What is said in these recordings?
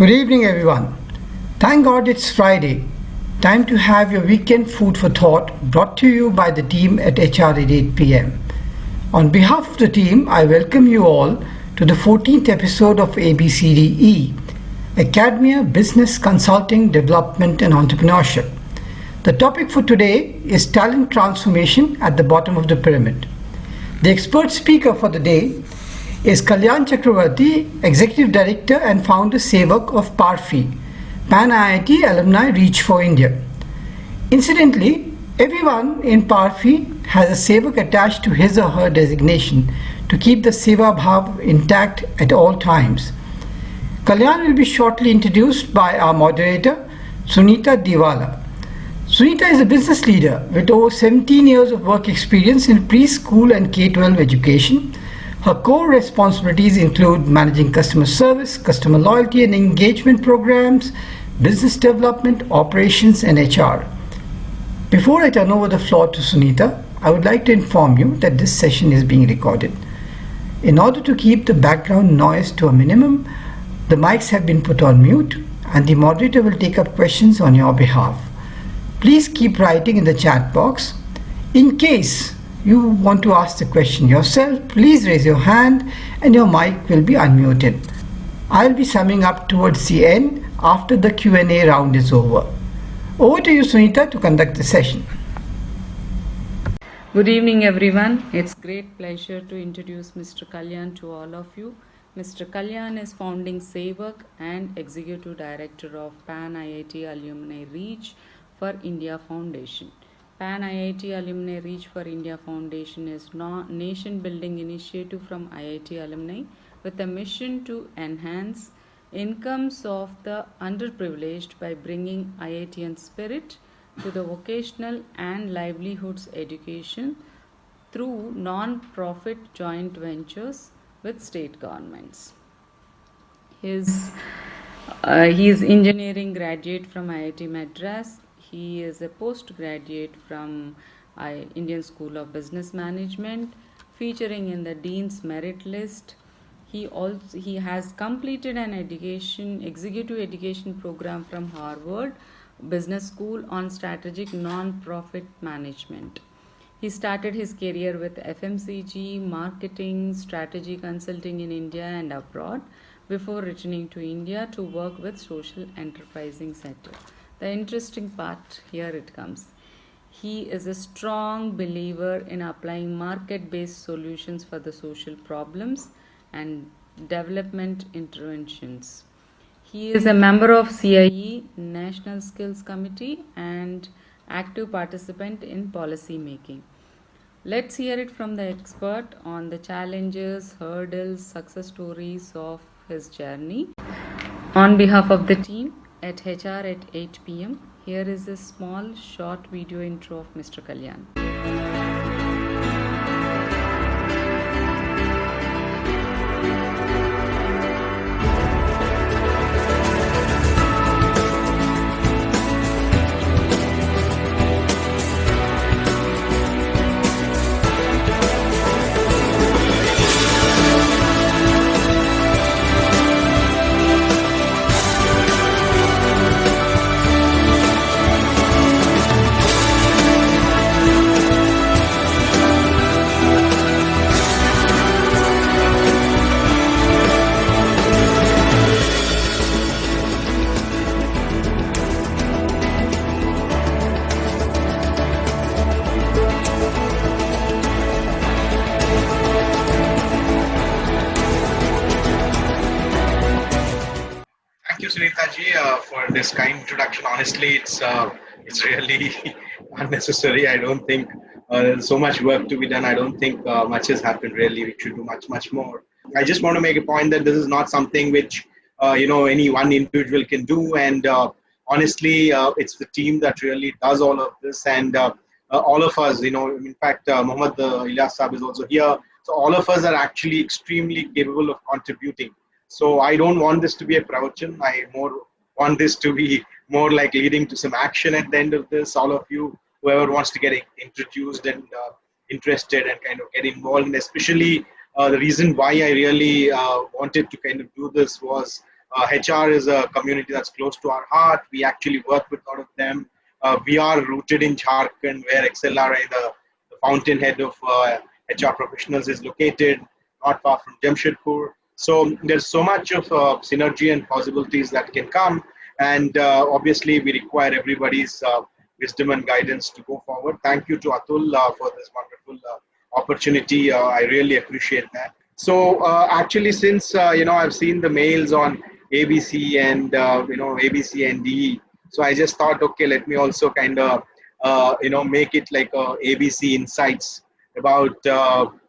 Good evening, everyone. Thank God it's Friday. Time to have your weekend food for thought, brought to you by the team at HR at 8 p.m. On behalf of the team, I welcome you all to the 14th episode of ABCDE, Academia, Business, Consulting, Development and Entrepreneurship. The topic for today is talent transformation at the bottom of the pyramid. The expert speaker for the day is Kalyan Chakravarthy, Executive Director and Founder Sevak of PARFI, Pan IIT Alumni Reach for India. Incidentally, everyone in PARFI has a Sevak attached to his or her designation to keep the Seva Bhav intact at all times. Kalyan will be shortly introduced by our moderator, Sunita Deevela. Sunita is a business leader with over 17 years of work experience in preschool and K-12 education. Her core responsibilities include managing customer service, customer loyalty and engagement programs, business development, operations and HR. Before I turn over the floor to Sunita, I would like to inform you that this session is being recorded. In order to keep the background noise to a minimum, the mics have been put on mute and the moderator will take up questions on your behalf. Please keep writing in the chat box. In case you want to ask the question yourself, please raise your hand and your mic will be unmuted. I'll be summing up towards the end after the Q&A round is over. Over to you, Sunita, to conduct the session. Good evening, everyone. It's great pleasure to introduce Mr. Kalyan to all of you. Mr. Kalyan is founding Sevak and Executive Director of Pan IIT Alumni Reach for India Foundation. Pan IIT Alumni Reach for India Foundation is a nation-building initiative from IIT alumni with a mission to enhance incomes of the underprivileged by bringing IITian spirit to the vocational and livelihoods education through non-profit joint ventures with state governments. He is engineering graduate from IIT Madras. He is a postgraduate from Indian School of Business Management, featuring in the Dean's Merit List. He has completed an executive education program from Harvard Business School on strategic non-profit management. He started his career with FMCG, marketing, strategy consulting in India and abroad before returning to India to work with social enterprising sector. The interesting part, here it comes. He is a strong believer in applying market-based solutions for the social problems and development interventions. He is a member of CIE, National Skills Committee, and active participant in policy making. Let's hear it from the expert on the challenges, hurdles, success stories of his journey. On behalf of the team at HR at 8 p.m., here is a small short video intro of Mr. Kalyan. For this kind introduction. Honestly, it's really unnecessary. I don't think there's so much work to be done. I don't think much has happened really. We should do much more. I just want to make a point that this is not something which any one individual can do, and honestly it's the team that really does all of this, and all of us, in fact Mohammed Ilyas Saab is also here, so all of us are actually extremely capable of contributing. So I don't want this to be a pravachan. I want this to be more like leading to some action at the end of this. All of you, whoever wants to get introduced and interested and kind of get involved, and especially the reason why I really wanted to kind of do this was HR is a community that's close to our heart. We actually work with a lot of them. We are rooted in Jharkhand, where XLRI, the fountainhead of HR professionals, is located, not far from Jamshedpur. So there's so much of synergy and possibilities that can come. And obviously, we require everybody's wisdom and guidance to go forward. Thank you to Atul for this wonderful opportunity. I really appreciate that. So actually, since I've seen the mails on ABC and ABC and DE, so I just thought, okay, let me also kind of make it like ABC Insights about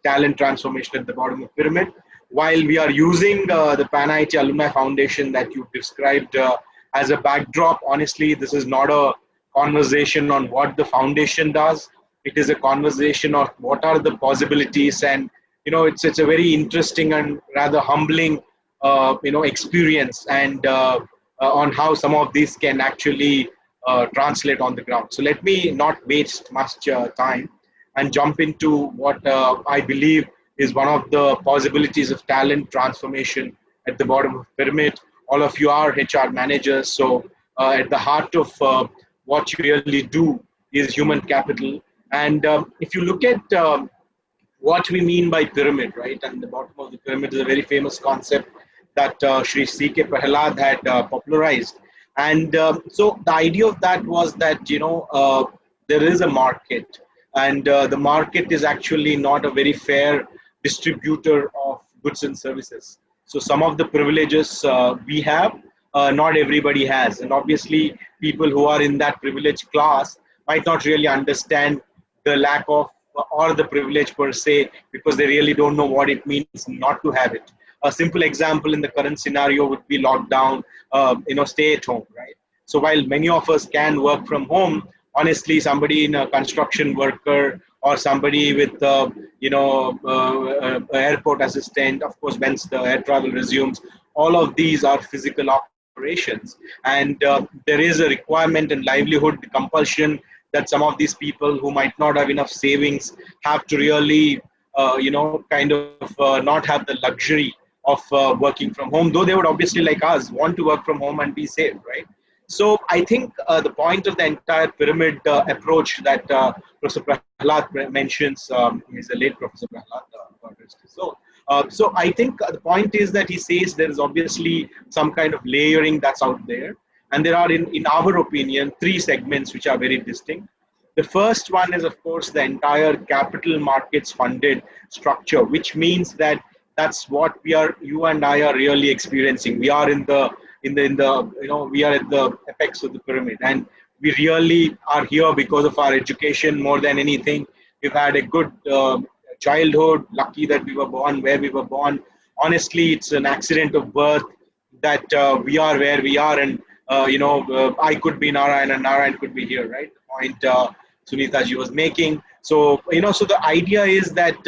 talent transformation at the bottom of the pyramid. While we are using the Panli Alumni Foundation that you described as a backdrop, honestly, this is not a conversation on what the foundation does. It is a conversation of what are the possibilities, and it's a very interesting and rather humbling experience, and on how some of these can actually translate on the ground. So let me not waste much time and jump into what I believe is one of the possibilities of talent transformation at the bottom of the pyramid. All of you are HR managers, so at the heart of what you really do is human capital. And if you look at what we mean by pyramid, right? And the bottom of the pyramid is a very famous concept that Sri C.K. Prahalad had popularized. And so the idea of that was that, there is a market, and the market is actually not a very fair distributor of goods and services. So some of the privileges we have, not everybody has. And obviously, people who are in that privileged class might not really understand the lack of or the privilege per se, because they really don't know what it means not to have it. A simple example in the current scenario would be lockdown, stay at home, right? So while many of us can work from home, honestly, somebody in a construction worker or somebody with, airport assistant, of course, once the air travel resumes, all of these are physical operations. And there is a requirement and livelihood compulsion that some of these people who might not have enough savings have to really, not have the luxury of working from home, though they would obviously, like us, want to work from home and be safe, right? So I think the point of the entire pyramid approach that Professor Prahalad mentions, is a late Professor Prahalad, God rest his soul. So I think the point is that he says there is obviously some kind of layering that's out there. And there are, in our opinion, three segments which are very distinct. The first one is, of course, the entire capital markets funded structure, which means that that's what you and I are really experiencing. We are we are at the apex of the pyramid, and we really are here because of our education more than anything. We've had a good childhood, lucky that we were born where we were born. Honestly, it's an accident of birth that we are where we are, and I could be Narayan and Narayan could be here, right? The point Sunita ji was making. So, so the idea is that,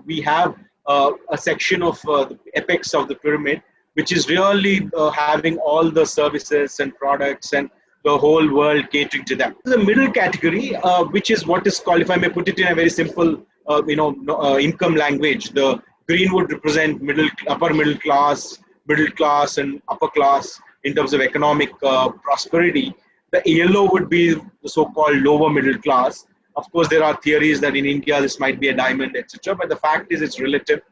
we have a section of the apex of the pyramid, which is really having all the services and products and the whole world catering to them. The middle category, which is what is called, if I may put it in a very simple, income language, the green would represent upper middle class, and upper class in terms of economic prosperity. The yellow would be the so-called lower middle class. Of course, there are theories that in India this might be a diamond, etc. But the fact is it's relative.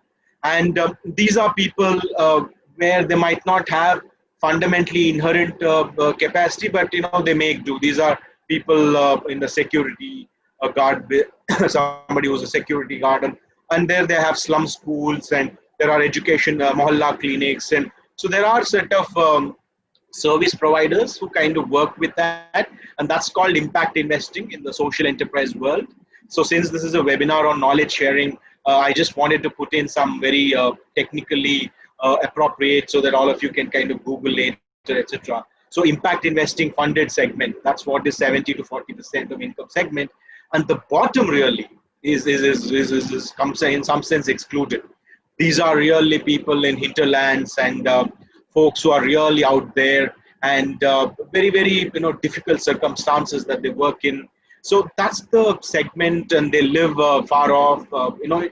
And these are people where they might not have fundamentally inherent capacity, but they make do. These are people in the security guard, somebody who's a security guard, and there they have slum schools, and there are education mohalla clinics, and so there are set of service providers who kind of work with that, and that's called impact investing in the social enterprise world. So since this is a webinar on knowledge sharing, I just wanted to put in some very technically appropriate so that all of you can kind of Google later, etc. So impact investing funded segment, that's what is 70 to 40% of income segment, and the bottom really is comes in some sense excluded. These are really people in hinterlands and folks who are really out there, and very, very difficult circumstances that they work in. So that's the segment, and they live far off.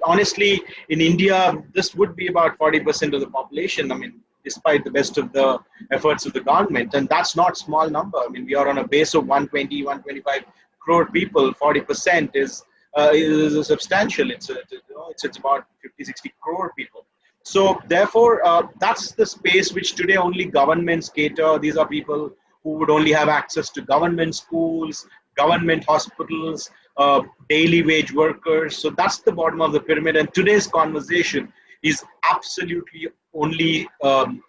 Honestly, in India, this would be about 40% of the population. I mean, despite the best of the efforts of the government. And that's not small number. I mean, we are on a base of 120, 125 crore people. 40% is substantial. It's about 50, 60 crore people. So therefore, that's the space which today only governments cater. These are people who would only have access to government schools, government hospitals, daily wage workers. So that's the bottom of the pyramid. And today's conversation is absolutely only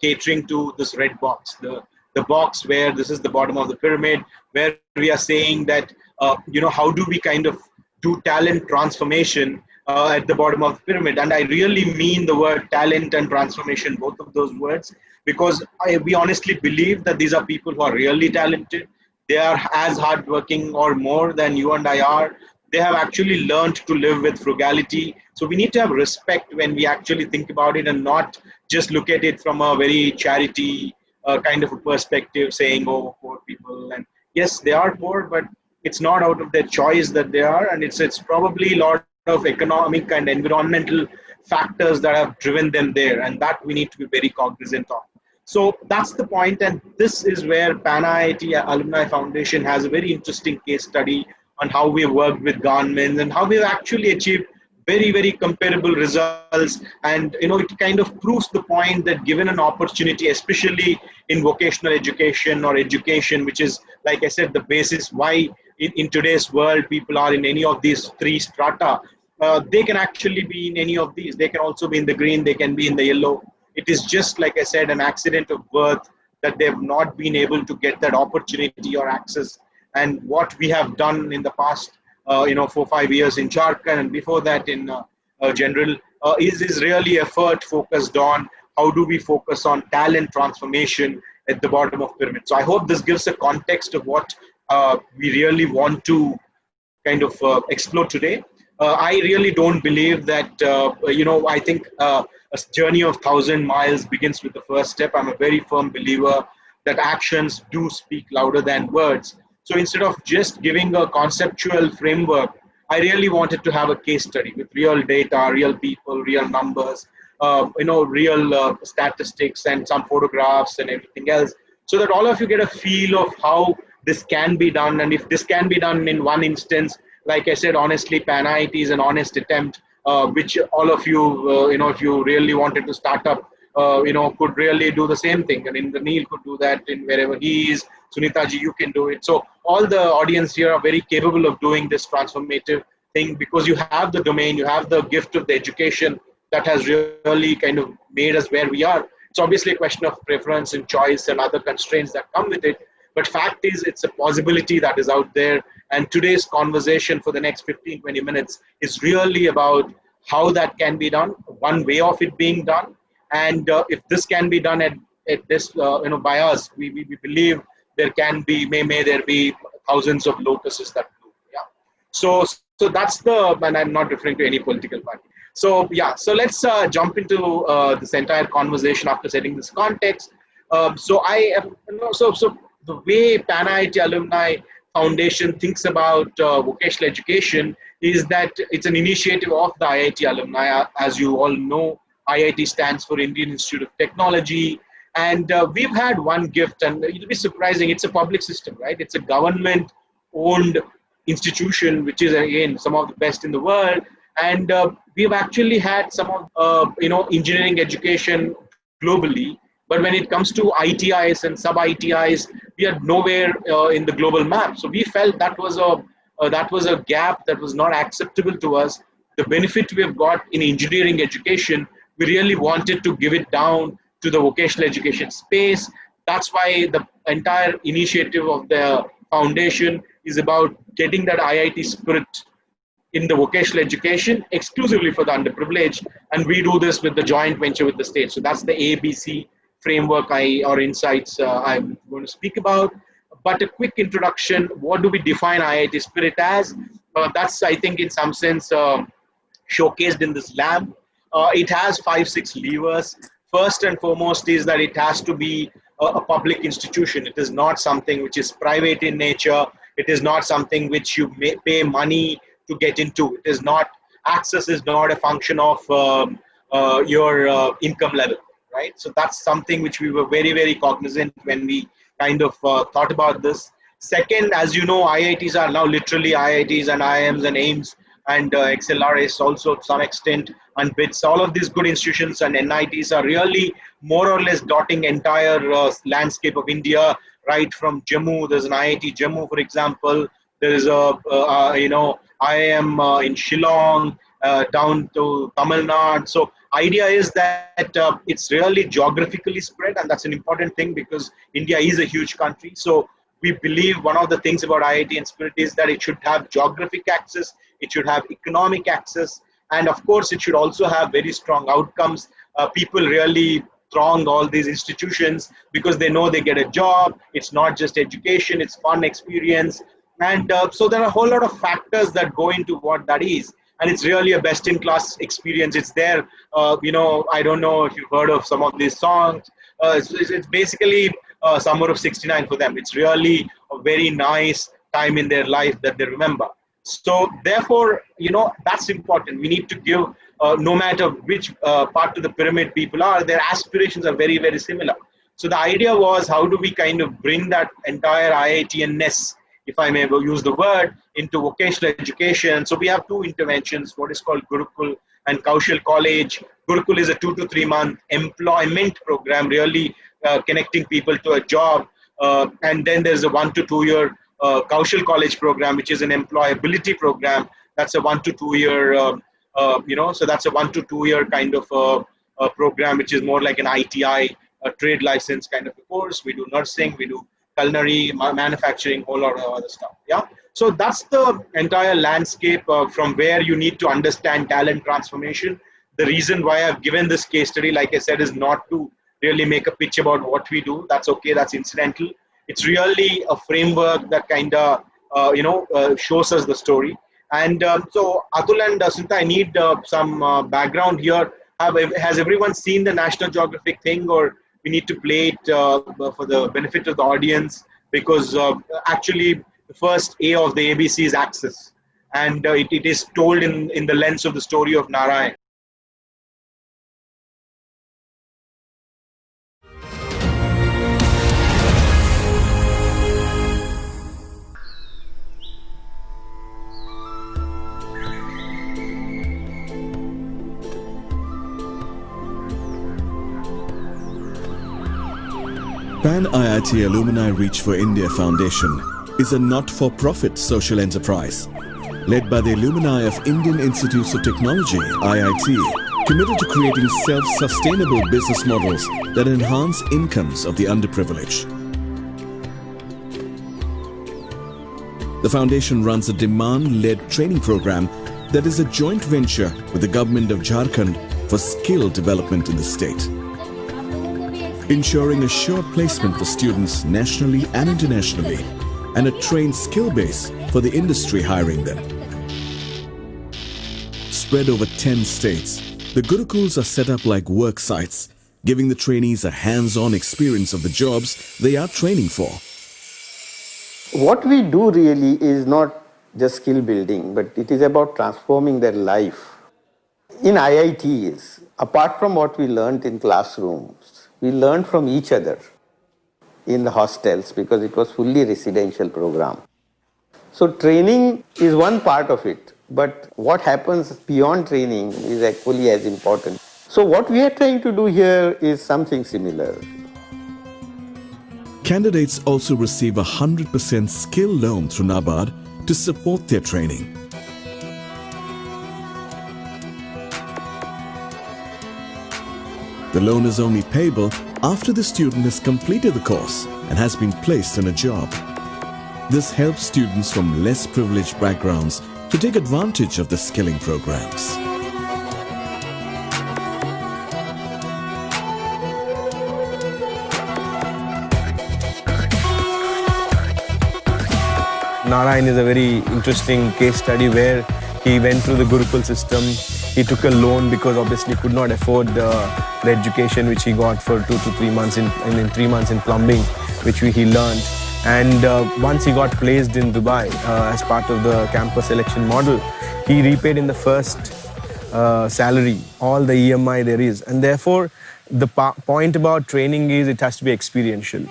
catering to this red box, the box where this is the bottom of the pyramid, where we are saying that, how do we kind of do talent transformation at the bottom of the pyramid. And I really mean the word talent and transformation, both of those words, because we honestly believe that these are people who are really talented. They are as hardworking or more than you and I are. They have actually learned to live with frugality. So we need to have respect when we actually think about it and not just look at it from a very charity kind of a perspective, saying, oh, poor people. And yes, they are poor, but it's not out of their choice that they are. And it's probably a lot of economic and environmental factors that have driven them there. And that we need to be very cognizant of. So that's the point. And this is where Panli Alumni Foundation has a very interesting case study on how we worked with governments and how we've actually achieved very, very comparable results. And, it kind of proves the point that given an opportunity, especially in vocational education or education, which is, like I said, the basis why in today's world people are in any of these three strata, they can actually be in any of these. They can also be in the green, they can be in the yellow. It is just, like I said, an accident of birth that they have not been able to get that opportunity or access. And what we have done in the past, 4-5 years in Jharkhand and before that in general, is really effort focused on how do we focus on talent transformation at the bottom of the pyramid. So I hope this gives a context of what we really want to kind of explore today. I really don't believe that, I think a journey of 1,000 miles begins with the first step. I'm a very firm believer that actions do speak louder than words. So instead of just giving a conceptual framework, I really wanted to have a case study with real data, real people, real numbers, real statistics and some photographs and everything else, so that all of you get a feel of how this can be done. And if this can be done in one instance, like I said, honestly, Panli is an honest attempt, which all of you, if you really wanted to start up, could really do the same thing. I mean, Neil could do that in wherever he is. Sunita ji, you can do it. So all the audience here are very capable of doing this transformative thing because you have the domain, you have the gift of the education that has really kind of made us where we are. It's obviously a question of preference and choice and other constraints that come with it. But fact is, it's a possibility that is out there. And today's conversation for the next 15-20 minutes is really about how that can be done, one way of it being done. And if this can be done at this, by us, we believe there can be, may there be thousands of lotuses that do. Yeah. So that's and I'm not referring to any political party. So yeah, so let's jump into this entire conversation after setting this context. So the way Panli Alumni Foundation thinks about vocational education is that it's an initiative of the IIT alumni. As you all know, IIT stands for Indian Institute of Technology. And we've had one gift, and it'll be surprising, it's a public system, right? It's a government-owned institution, which is, again, some of the best in the world. And we've actually had some of, engineering education globally. But when it comes to ITIs and sub-ITIs, we are nowhere in the global map. So we felt that was a gap that was not acceptable to us. The benefit we have got in engineering education, we really wanted to give it down to the vocational education space. That's why the entire initiative of the foundation is about getting that IIT spirit in the vocational education exclusively for the underprivileged. And we do this with the joint venture with the state. So that's the ABC framework or insights I'm going to speak about. But a quick introduction, what do we define IIT spirit as? That's, I think, in some sense showcased in this lab. It has 5-6 levers. First and foremost is that it has to be a public institution. It is not something which is private in nature. It is not something which you may pay money to get into. It is not, access is not a function of your income level, right? So that's something which we were very, very cognizant when we kind of thought about this. Second, as you know, IITs are now literally IITs and IIMs and AIMS and XLRS also to some extent, and BITS. All of these good institutions and NITs are really more or less dotting entire landscape of India, right from Jammu. There's an IIT Jammu, for example. There is a IIM in Shillong, down to Tamil Nadu. So idea is that it's really geographically spread, and that's an important thing because India is a huge country. So we believe one of the things about IIT and Spirit is that it should have geographic access, it should have economic access, and of course it should also have very strong outcomes. People really throng all these institutions because they know they get a job. It's not just education, it's fun experience. And so there are a whole lot of factors that go into what that is. And it's really a best-in-class experience. It's there, I don't know if you've heard of some of these songs. It's basically Summer of '69 for them. It's really a very nice time in their life that they remember. So therefore, that's important. We need to give, no matter which part of the pyramid people are, their aspirations are very, very similar. So the idea was, how do we kind of bring that entire IIT-ness, if I may use the word, into vocational education. So we have two interventions, what is called Gurukul and Kaushal College. Gurukul is a 2 to 3 month employment program, really connecting people to a job. And then there's a 1 to 2 year Kaushal College program, which is an employability program. That's a 1 to 2 year, so that's a 1 to 2 year kind of a program, which is more like an ITI, a trade license kind of a course. We do nursing, we do culinary, manufacturing, whole lot of other stuff. Yeah. So that's the entire landscape from where you need to understand talent transformation. The reason why I've given this case study, like I said, is not to really make a pitch about what we do. That's okay. That's incidental. It's really a framework that kind of, shows us the story. And so Atul and Sunita, I need some background here. Has everyone seen the National Geographic thing, or we need to play it for the benefit of the audience? Because actually the first A of the ABC is access. And it is told in the lens of the story of Narayan. IIT Alumni Reach for India Foundation is a not-for-profit social enterprise led by the alumni of Indian Institutes of Technology, IIT, committed to creating self-sustainable business models that enhance incomes of the underprivileged. The foundation runs a demand-led training program that is a joint venture with the government of Jharkhand for skill development in the state, ensuring assured placement for students nationally and internationally, and a trained skill base for the industry hiring them. Spread over 10 states, the Gurukuls are set up like work sites, giving the trainees a hands-on experience of the jobs they are training for. What we do really is not just skill building, but it is about transforming their life. In IITs, apart from what we learned in classrooms, we learned from each other in the hostels because it was fully residential program. So training is one part of it, but what happens beyond training is equally as important. So what we are trying to do here is something similar. Candidates also receive a 100% skill loan through NABARD to support their training. The loan is only payable after the student has completed the course and has been placed in a job. This helps students from less privileged backgrounds to take advantage of the skilling programs. Narayan is a very interesting case study where he went through the Gurukul system. He took a loan because obviously could not afford the education which he got for 2 to 3 months in 3 months in plumbing, which he learned. And once he got placed in Dubai as part of the campus selection model, he repaid in the first salary all the EMI there is. And therefore, The point about training is it has to be experiential.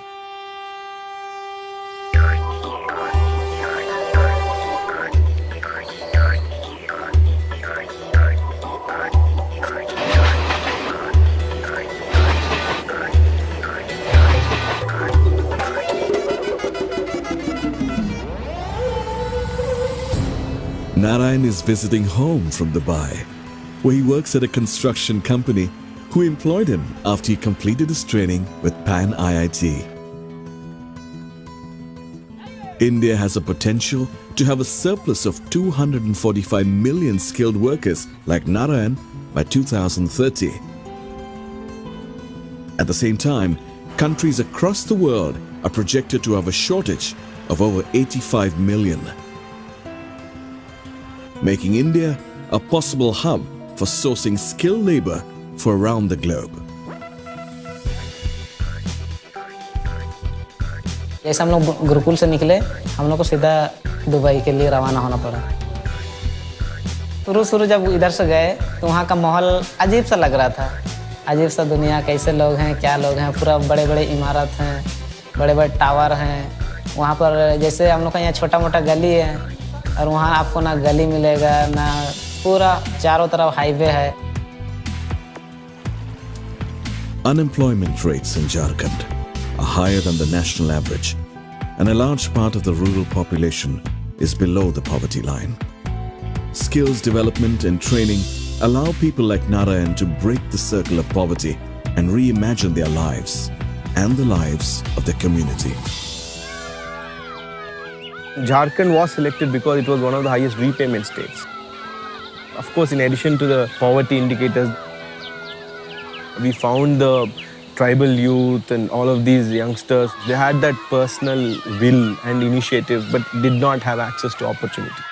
Narayan is visiting home from Dubai, where he works at a construction company who employed him after he completed his training with Pan IIT. India has a potential to have a surplus of 245 million skilled workers like Narayan by 2030. At the same time, countries across the world are projected to have a shortage of over 85 million, making India a possible hub for sourcing skilled labor for around the globe. जैसे हम लोग गुरुकुल से निकले, हम लोग को सीधा Dubai के लिए रवाना होना पड़ा। शुरू जब इधर से गए तो वहाँ का माहौल अजीब सा लग रहा था। अजीब सा दुनिया, कैसे लोग हैं, क्या लोग हैं, पूरा बड़े बड़े इमारत हैं, बड़े बड़े टावर हैं। वहाँ पर जैसे हम लोग का यहाँ छोटा मोटा गली है और वहाँ आपको ना गली मिलेगा ना, पूरा चारों तरफ हाईवे है। Unemployment rates in Jharkhand are higher than the national average, and a large part of the rural population is below the poverty line. Skills development and training allow people like Narayan to break the circle of poverty and reimagine their lives and the lives of their community. Jharkhand was selected because it was one of the highest repayment states. Of course, in addition to the poverty indicators, we found the tribal youth and all of these youngsters, they had that personal will and initiative but did not have access to opportunity.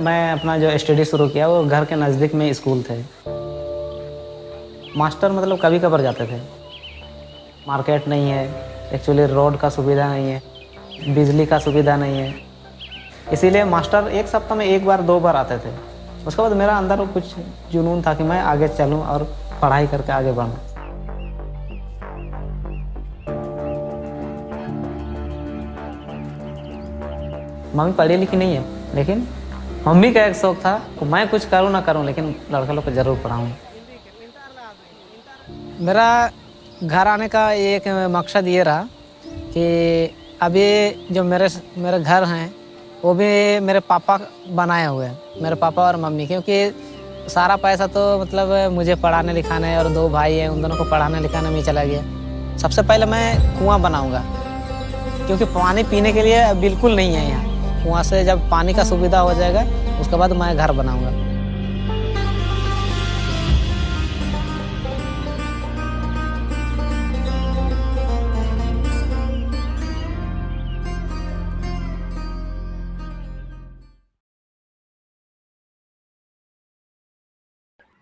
मैं अपना जो study शुरू किया वो घर के नज़दीक में स्कूल थे। मास्टर मतलब कभी कभार जाते थे। मार्केट नहीं है, एक्चुअली रोड का सुविधा नहीं है, बिजली का सुविधा नहीं है, इसीलिए मास्टर एक सप्ताह में एक बार दो बार आते थे। उसके बाद मेरा अंदर कुछ जुनून था कि मैं आगे चलूं और पढ़ाई करके आगे बढ़ूं। मम्मी पढ़ी लिखी नहीं है, लेकिन मम्मी का एक शौक था कि मैं कुछ करूं ना करूं लेकिन लड़का लोग को जरूर पढ़ाऊं। मेरा घर आने का एक मकसद ये रहा कि अभी जो मेरे घर हैं वो भी मेरे पापा बनाए हुए हैं, मेरे पापा और मम्मी, क्योंकि सारा पैसा तो मतलब मुझे पढ़ाने लिखाने और दो भाई हैं उन दोनों को पढ़ाने लिखाने में चला गया। सबसे पहले मैं कुआं बनाऊंगा, क्योंकि पानी पीने के लिए बिल्कुल नहीं है यहाँ। कुआं से जब पानी का सुविधा हो जाएगा उसके बाद मैं घर बनाऊंगा।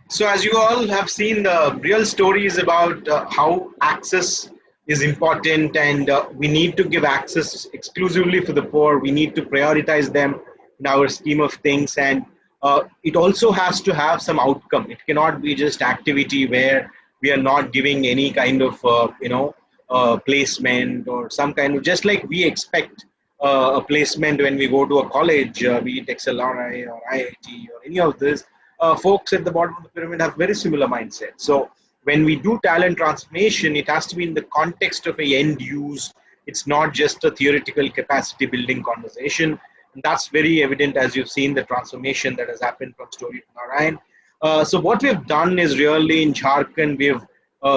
So as you all have seen, the real stories about how access is important, and we need to give access exclusively for the poor. We need to prioritize them in our scheme of things, and it also has to have some outcome. It cannot be just activity where we are not giving any kind of placement or some kind of, just like we expect a placement when we go to a college, be it XLRI or IIT or any of this. Folks at the bottom of the pyramid have very similar mindset. So when we do talent transformation, it has to be in the context of a end use. It's not just a theoretical capacity building conversation. And that's very evident as you've seen the transformation that has happened from Story of Narayan. So what we've done is really in Jharkhand, we've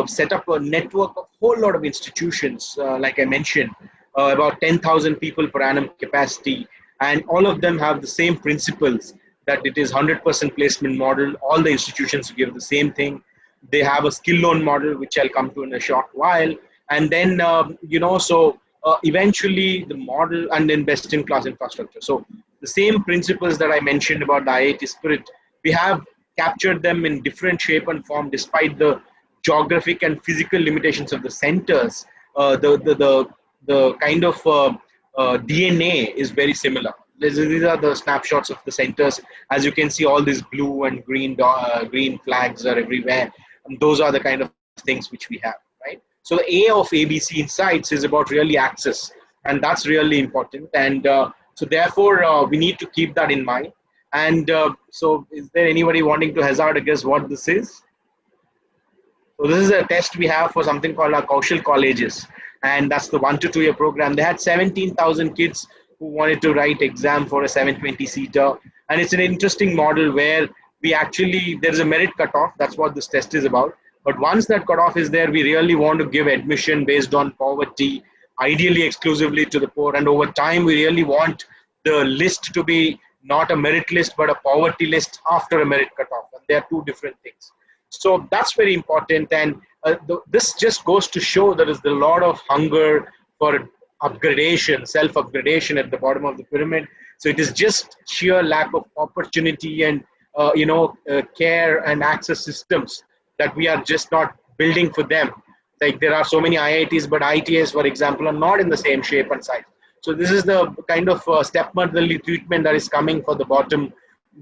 set up a network of a whole lot of institutions, like I mentioned, about 10,000 people per annum capacity. And all of them have the same principles, that it is 100% placement model. All the institutions give the same thing. They have a skill loan model, which I'll come to in a short while. And then, eventually the model, and then best in class infrastructure. So the same principles that I mentioned about the IIT spirit, we have captured them in different shape and form despite the geographic and physical limitations of the centers. The kind of DNA is very similar. These are the snapshots of the centers. As you can see, all these blue and green flags are everywhere. And those are the kind of things which we have, right? So the A of ABC Insights is about really access, and that's really important. And so therefore, we need to keep that in mind. And so is there anybody wanting to hazard a guess what this is? So this is a test we have for something called our Kaushal colleges, and that's the 1 to 2 year program. They had 17,000 kids who wanted to write exam for a 720-seater, and it's an interesting model where we actually, there's a merit cutoff. That's what this test is about. But once that cutoff is there, we really want to give admission based on poverty, ideally exclusively to the poor. And over time, we really want the list to be not a merit list, but a poverty list after a merit cutoff. And they are two different things. So that's very important. And this just goes to show there is a lot of hunger for upgradation, self-upgradation at the bottom of the pyramid. So it is just sheer lack of opportunity and care and access systems that we are just not building for them. Like there are so many IITs, but ITS, for example, are not in the same shape and size. So this is the kind of stepmotherly treatment that is coming for the bottom.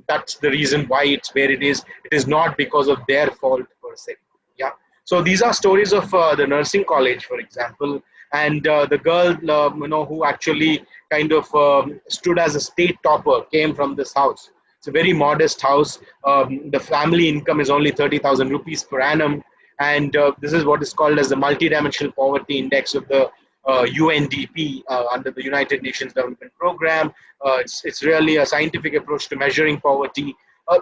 That's the reason why it's where it is. It is not because of their fault per se. Yeah. So these are stories of the nursing college, for example, and the girl, who actually kind of stood as a state topper came from this house. It's a very modest house. The family income is only 30,000 rupees per annum, and this is what is called as the multidimensional poverty index of the UNDP under the United Nations Development Program. It's really a scientific approach to measuring poverty.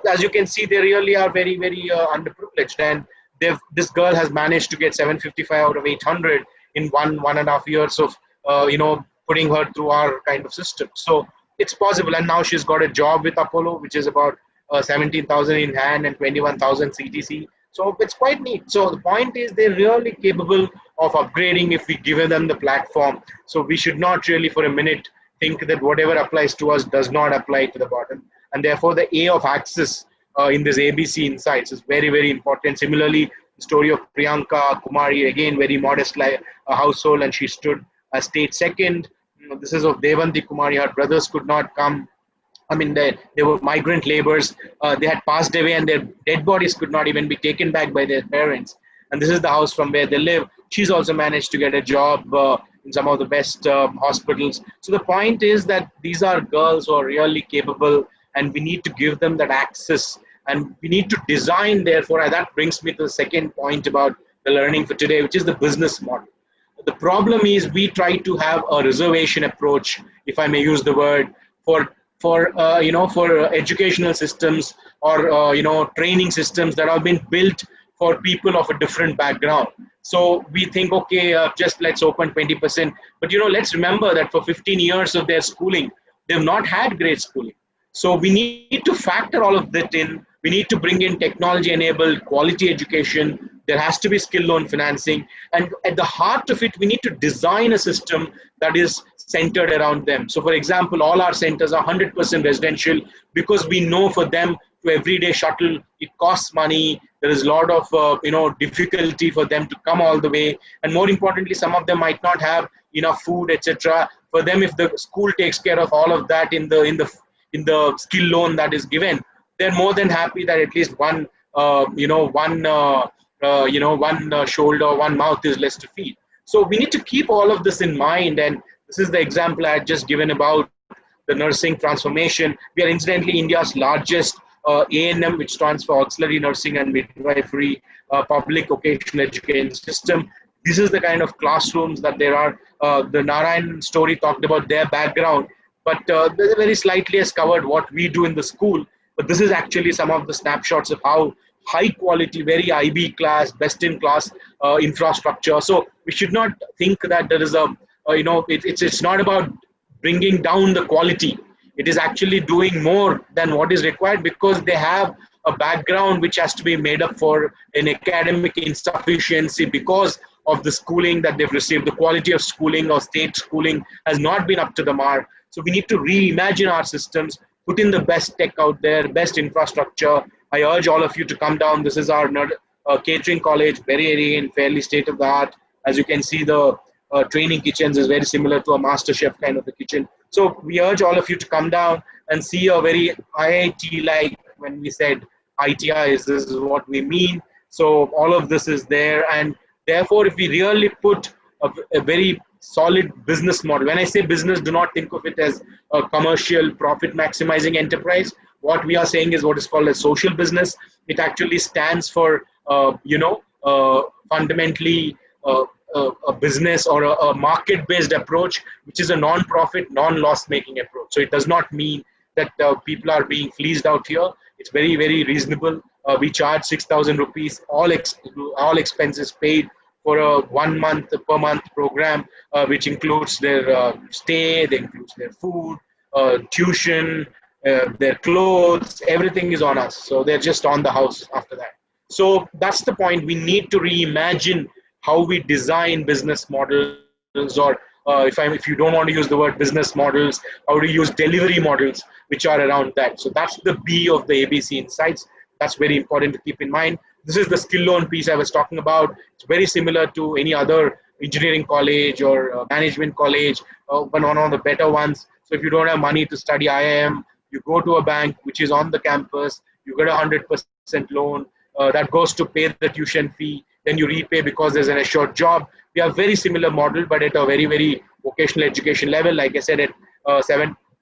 As you can see, they really are very, very underprivileged, and this girl has managed to get 755 out of 800 in one and a half years of putting her through our kind of system. So it's possible, and now she's got a job with Apollo, which is about 17,000 in hand and 21,000 CTC. So it's quite neat. So the point is they're really capable of upgrading if we give them the platform. So we should not really for a minute think that whatever applies to us does not apply to the bottom. And therefore the A of access in this ABC Insights is very, very important. Similarly, the story of Priyanka Kumari, again, very modest household, and she stood as state second. This is of Devanti Kumari. Her brothers could not come. I mean, they were migrant laborers. They had passed away, and their dead bodies could not even be taken back by their parents. And this is the house from where they live. She's also managed to get a job in some of the best hospitals. So the point is that these are girls who are really capable, and we need to give them that access. And we need to design, therefore, and that brings me to the second point about the learning for today, which is the business model. The problem is we try to have a reservation approach, if I may use the word, for educational systems or training systems that have been built for people of a different background. So we think, okay, just let's open 20%. But let's remember that for 15 years of their schooling, they've not had great schooling. So we need to factor all of that in. We need to bring in technology-enabled quality education. There has to be skill loan financing. And at the heart of it, we need to design a system that is centered around them. So for example, all our centers are 100% residential because we know for them to everyday shuttle, it costs money. There is a lot of difficulty for them to come all the way. And more importantly, some of them might not have enough food, etc. For them, if the school takes care of all of that in the skill loan that is given, they're more than happy that at least one shoulder, one mouth is less to feed. So we need to keep all of this in mind. And this is the example I had just given about the nursing transformation. We are incidentally India's largest A&M, which stands for Auxiliary Nursing and Midwifery Public Vocational Education System. This is the kind of classrooms that there are. The Narayan story talked about their background, but very slightly has covered what we do in the school. But this is actually some of the snapshots of how high quality, very IB class, best in class infrastructure. So we should not think that there is it's not about bringing down the quality. It is actually doing more than what is required because they have a background which has to be made up for an academic insufficiency because of the schooling that they've received. The quality of schooling or state schooling has not been up to the mark. So we need to reimagine our systems, put in the best tech out there, best infrastructure, I urge all of you to come down. This is our catering college, very and fairly state of the art. As you can see, the training kitchens is very similar to a master chef kind of a kitchen. So we urge all of you to come down and see a very IIT-like. When we said ITI, this is what we mean. So all of this is there, and therefore, if we really put a very solid business model, when I say business, do not think of it as a commercial profit maximizing enterprise. What we are saying is what is called a social business. It actually stands for fundamentally a business or a market-based approach, which is a non-profit, non-loss making approach. So it does not mean that people are being fleeced out here. It's very reasonable. We charge 6,000 rupees, all expenses paid, for a 1 month per month program, which includes their stay, they includes their food, tuition, their clothes, everything is on us. So they're just on the house after that. So that's the point. We need to reimagine how we design business models, or if you don't want to use the word business models, how to use delivery models which are around that. So that's the B of the ABC Insights. That's very important to keep in mind. This is the skill loan piece I was talking about. It's very similar to any other engineering college or management college, but one of the better ones. So if you don't have money to study IIM, you go to a bank which is on the campus, you get a 100% loan, that goes to pay the tuition fee, then you repay because there's an assured job. We have very similar model, but at a very vocational education level, like I said, at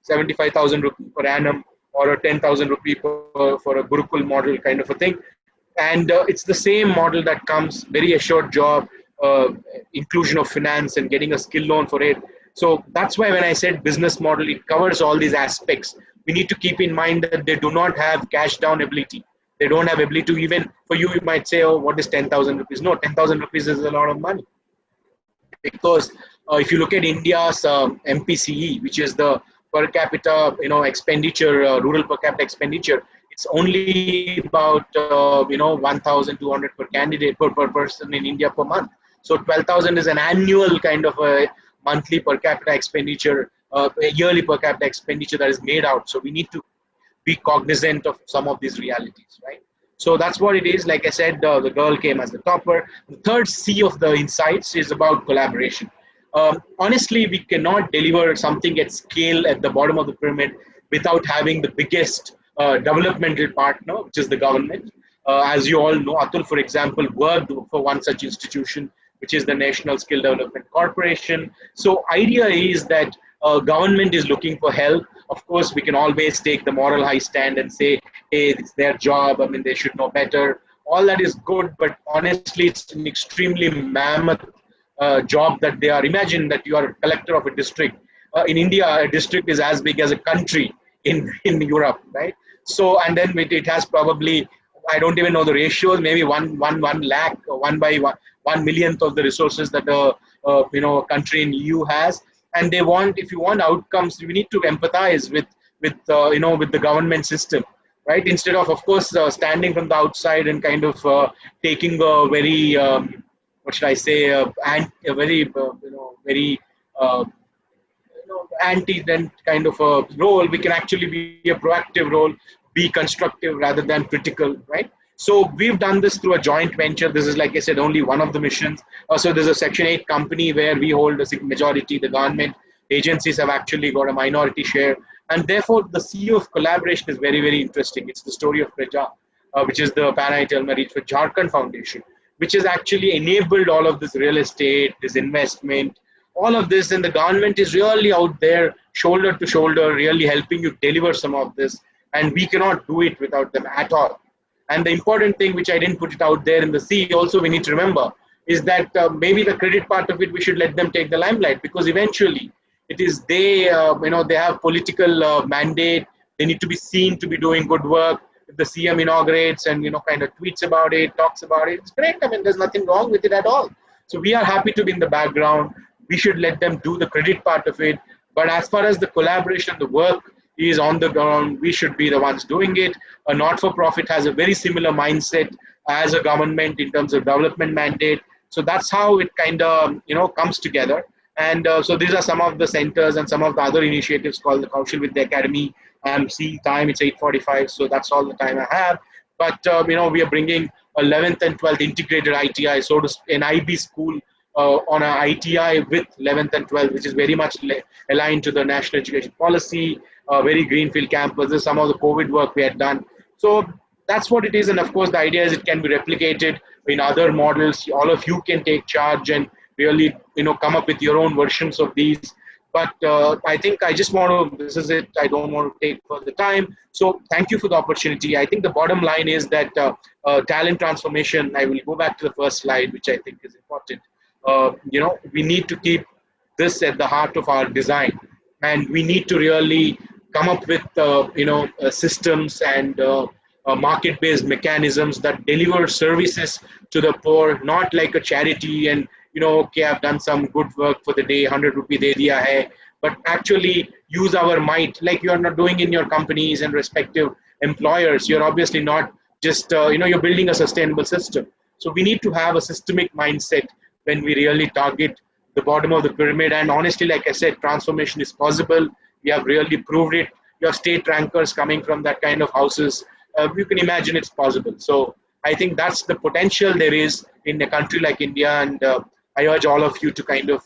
75,000 rupees per annum, or a 10,000 rupee for a Gurukul model kind of a thing. And it's the same model that comes, very assured job, inclusion of finance and getting a skill loan for it. So that's why when I said business model, it covers all these aspects. We need to keep in mind that they do not have cash down ability. They don't have ability to, even for you might say, oh, what is 10,000 rupees? No, 10,000 rupees is a lot of money. Because if you look at India's MPCE, which is the per capita, expenditure, rural per capita expenditure, it's only about 1,200 per candidate per person in India per month. So 12,000 is an annual kind of a monthly per capita expenditure, a yearly per capita expenditure that is made out. So we need to be cognizant of some of these realities, right? So that's what it is. Like I said, the girl came as the topper. The third C of the insights is about collaboration. Honestly, we cannot deliver something at scale at the bottom of the pyramid without having the biggest developmental partner, which is the government. As you all know, Atul, for example, worked for one such institution, which is the National Skill Development Corporation. So idea is that government is looking for help. Of course, we can always take the moral high stand and say, hey, it's their job. I mean, they should know better. All that is good, but honestly, it's an extremely mammoth job that they are. Imagine that you are a collector of a district. In India, a district is as big as a country in Europe, right? So, and then it has probably, I don't even know the ratios, maybe one lakh or 1 millionth of the resources that a country in EU has. And they want, if you want outcomes, we need to empathize with the government system, right? Instead of course, standing from the outside and kind of taking a very, what should I say, a very, anti-then kind of a role. We can actually be a proactive role, be constructive rather than critical, right? So we've done this through a joint venture. This is, like I said, only one of the missions. So there's a Section 8 company where we hold a majority. The government agencies have actually got a minority share. And therefore, the CEO of collaboration is very interesting. It's the Story of Praja, which is the Panli Alumni for Jharkhand Foundation, which has actually enabled all of this real estate, this investment, all of this. And the government is really out there, shoulder to shoulder, really helping you deliver some of this. And we cannot do it without them at all. And the important thing, which I didn't put it out there in the C, also we need to remember, is that maybe the credit part of it, we should let them take the limelight, because eventually it is they have political mandate. They need to be seen to be doing good work. If the CM inaugurates and, kind of tweets about it, talks about it, it's great. I mean, there's nothing wrong with it at all. So we are happy to be in the background. We should let them do the credit part of it. But as far as the collaboration, the work is on the ground, we should be the ones doing it. A not-for-profit has a very similar mindset as a government in terms of development mandate. So that's how it kind of, comes together. And so these are some of the centers and some of the other initiatives called the Kaushal with the Academy. I'm seeing time, it's 8:45, so that's all the time I have. but we are bringing 11th and 12th integrated ITI, so to an IB school on an ITI with 11th and 12th, which is very much aligned to the national education policy, very greenfield campuses, some of the COVID work we had done. So that's what it is. And of course, the idea is it can be replicated in other models. All of you can take charge and really, come up with your own versions of these. But I think I just want to, this is it. I don't want to take further time. So thank you for the opportunity. I think the bottom line is that talent transformation, I will go back to the first slide, which I think is important. We need to keep this at the heart of our design. And we need to really come up with, systems and market-based mechanisms that deliver services to the poor, not like a charity and, okay, I've done some good work for the day, 100 rupee de diya hai, but actually use our might, like you're not doing in your companies and respective employers. You're obviously not just, you're building a sustainable system. So we need to have a systemic mindset when we really target the bottom of the pyramid. And honestly, like I said, transformation is possible. We have really proved it. Your state rankers coming from that kind of houses, you can imagine it's possible. So I think that's the potential there is in a country like India. And I urge all of you to kind of,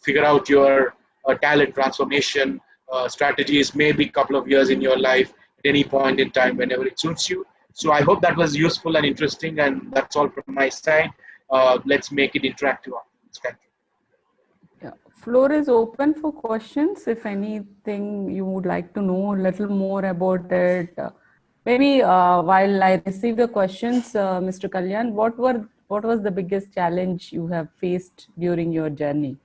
figure out your talent transformation strategies, maybe a couple of years in your life at any point in time, whenever it suits you. So I hope that was useful and interesting. And that's all from my side. Let's make it interactive. Thank you. Yeah. Floor is open for questions. If anything you would like to know a little more about it, maybe while I receive the questions, Mr. Kalyan, what was the biggest challenge you have faced during your journey?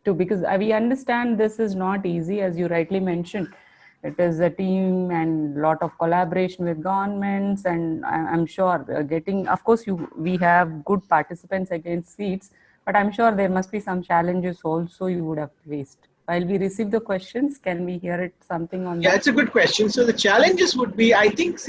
Because we understand this is not easy, as you rightly mentioned. It is a team and lot of collaboration with governments, and I'm sure getting, of course, we have good participants against seats, but I'm sure there must be some challenges also you would have faced. While we receive the questions, can we hear it something on that? Yeah, it's a good question. So the challenges would be, I think,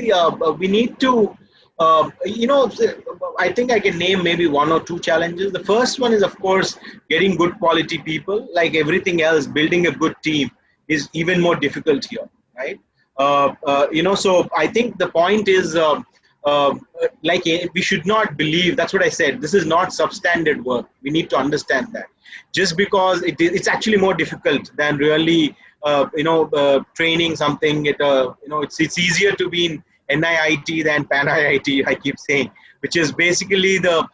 we need to, I think I can name maybe one or two challenges. The first one is, of course, getting good quality people. Like everything else, building a good team is even more difficult here, right? So I think the point is, we should not believe, that's what I said, this is not substandard work. We need to understand that. Just because it's actually more difficult than really, training something, it's easier to be in NIIT than Pan IIT, I keep saying, which is basically the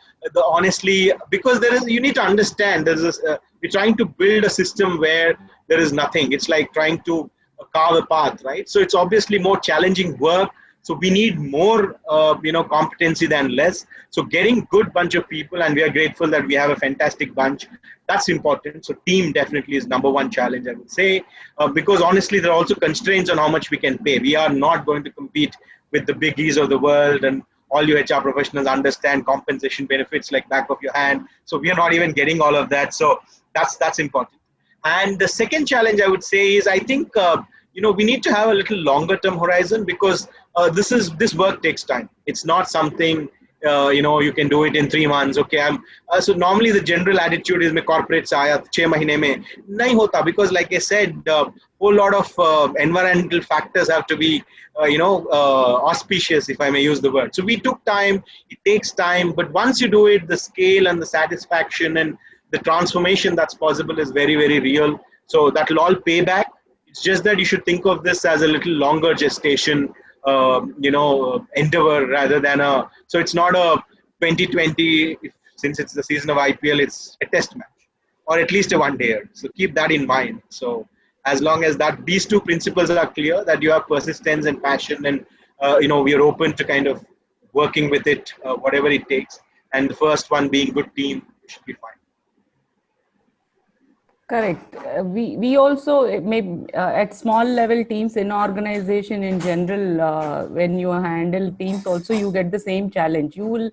honestly, because you need to understand, we're trying to build a system where there is nothing. It's like trying to carve a path, right? So it's obviously more challenging work. So we need more, competency than less. So getting good bunch of people, and we are grateful that we have a fantastic bunch. That's important. So team definitely is number one challenge, I would say, because honestly, there are also constraints on how much we can pay. We are not going to compete with the biggies of the world, and all you HR professionals understand compensation benefits like back of your hand. So we are not even getting all of that. So that's important. And the second challenge I would say is, I think, we need to have a little longer term horizon, because this work takes time. It's not something, you can do it in 3 months. Okay. So normally the general attitude is, corporate se aaya 6 mahine mein. Nahi hota, because like I said, whole lot of environmental factors have to be, auspicious, if I may use the word. So we took time, it takes time, but once you do it, the scale and the satisfaction and the transformation that's possible is very, very real. So that will all pay back. It's just that you should think of this as a little longer gestation, endeavor rather than so it's not a 2020, since it's the season of IPL, it's a test match or at least a one-dayer. So keep that in mind. So as long as these two principles are clear, that you have persistence and passion, and, we are open to kind of working with it, whatever it takes. And the first one being good team, should be fine. Correct. We also maybe at small level teams in organization in general, when you handle teams also, you get the same challenge. You'll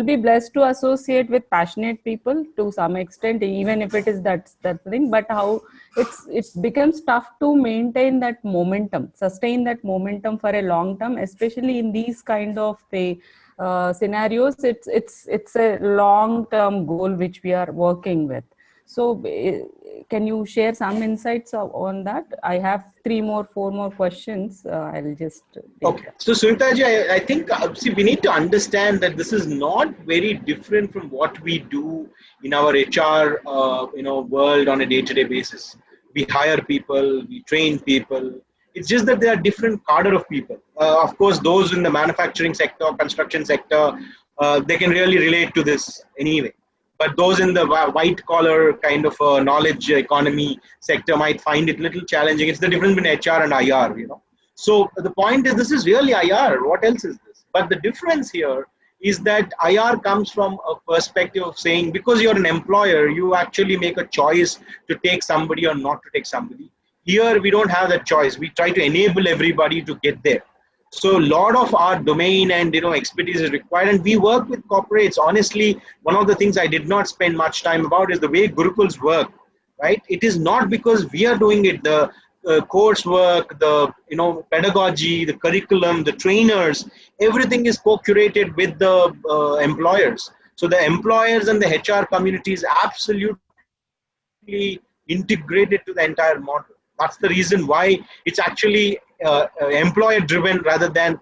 be blessed to associate with passionate people to some extent, even if it is that thing. But how it becomes tough to maintain that momentum, sustain that momentum for a long term, especially in these kind of scenarios. It's a long term goal which we are working with. So can you share some insights on that? I have 4 more questions. I'll just take Okay. that. So Sunita ji, I think, see, we need to understand that this is not very different from what we do in our HR, world on a day-to-day basis. We hire people, we train people. It's just that there are different cadre of people. Of course, those in the manufacturing sector, construction sector, they can really relate to this anyway. But those in the white collar kind of knowledge economy sector might find it a little challenging. It's the difference between HR and IR, So the point is, this is really IR. What else is this? But the difference here is that IR comes from a perspective of saying, because you're an employer, you actually make a choice to take somebody or not to take somebody. Here, we don't have that choice. We try to enable everybody to get there. So a lot of our domain and expertise is required, and we work with corporates. Honestly, one of the things I did not spend much time about is the way Gurukuls work. Right? It is not because we are doing it. The coursework, the pedagogy, the curriculum, the trainers, everything is co-curated with the employers. So the employers and the HR community is absolutely integrated to the entire model. That's the reason why it's actually employer driven rather than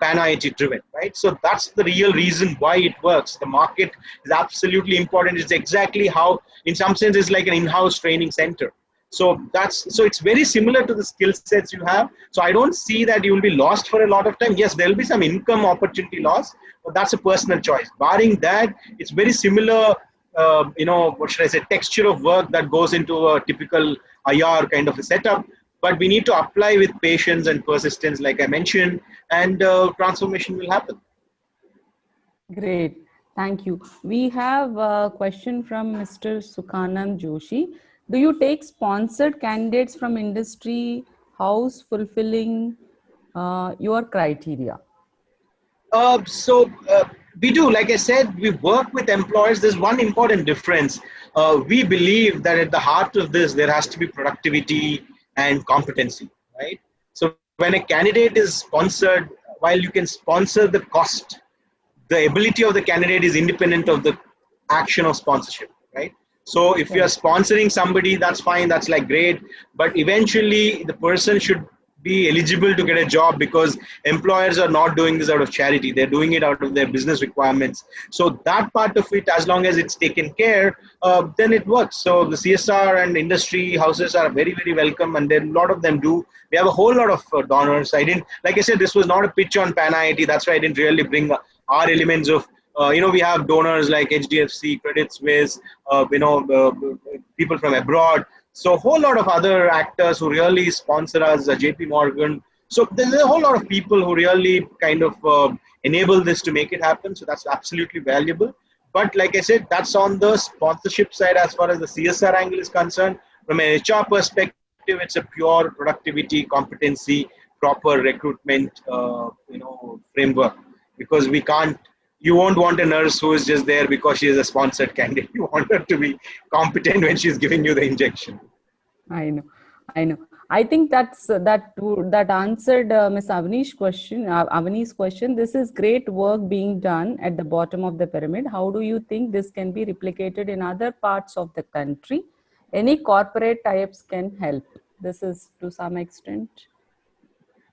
pan IIT driven, right? So that's the real reason why it works. The market is absolutely important. It's exactly how, in some sense, it's like an in-house training center. So it's very similar to the skill sets you have. So I don't see that you will be lost for a lot of time. Yes, there will be some income opportunity loss, but that's a personal choice. Barring that, it's very similar. What should I say, texture of work that goes into a typical IR kind of a setup, but we need to apply with patience and persistence, like I mentioned, and transformation will happen. Great, thank you. We have a question from Mr. Sukhanand Joshi. Do you take sponsored candidates from industry? How's fulfilling your criteria? We do, like I said, we work with employers. There's one important difference. We believe that at the heart of this, there has to be productivity and competency, right? So when a candidate is sponsored, while you can sponsor the cost, the ability of the candidate is independent of the action of sponsorship, right? So if you are sponsoring somebody, that's fine, that's like great. But eventually the person should be eligible to get a job, because employers are not doing this out of charity. They're doing it out of their business requirements. So that part of it, as long as it's taken care, then it works. So the CSR and industry houses are very, very welcome, and then a lot of them do. We have a whole lot of donors. Like I said, this was not a pitch on Pan IIT. That's why I didn't really bring our elements of, we have donors like HDFC, Credit Suisse, people from abroad. So a whole lot of other actors who really sponsor us, JP Morgan. So there's a whole lot of people who really kind of enable this to make it happen. So that's absolutely valuable. But like I said, that's on the sponsorship side. As far as the CSR angle is concerned, from an HR perspective, it's a pure productivity, competency, proper recruitment, framework. Because you won't want a nurse who is just there because she is a sponsored candidate. You want her to be competent when she's giving you the injection. I know. I think that answered Ms. Avani's question. This is great work being done at the bottom of the pyramid. How do you think this can be replicated in other parts of the country? Any corporate tie-ups can help. This is to some extent.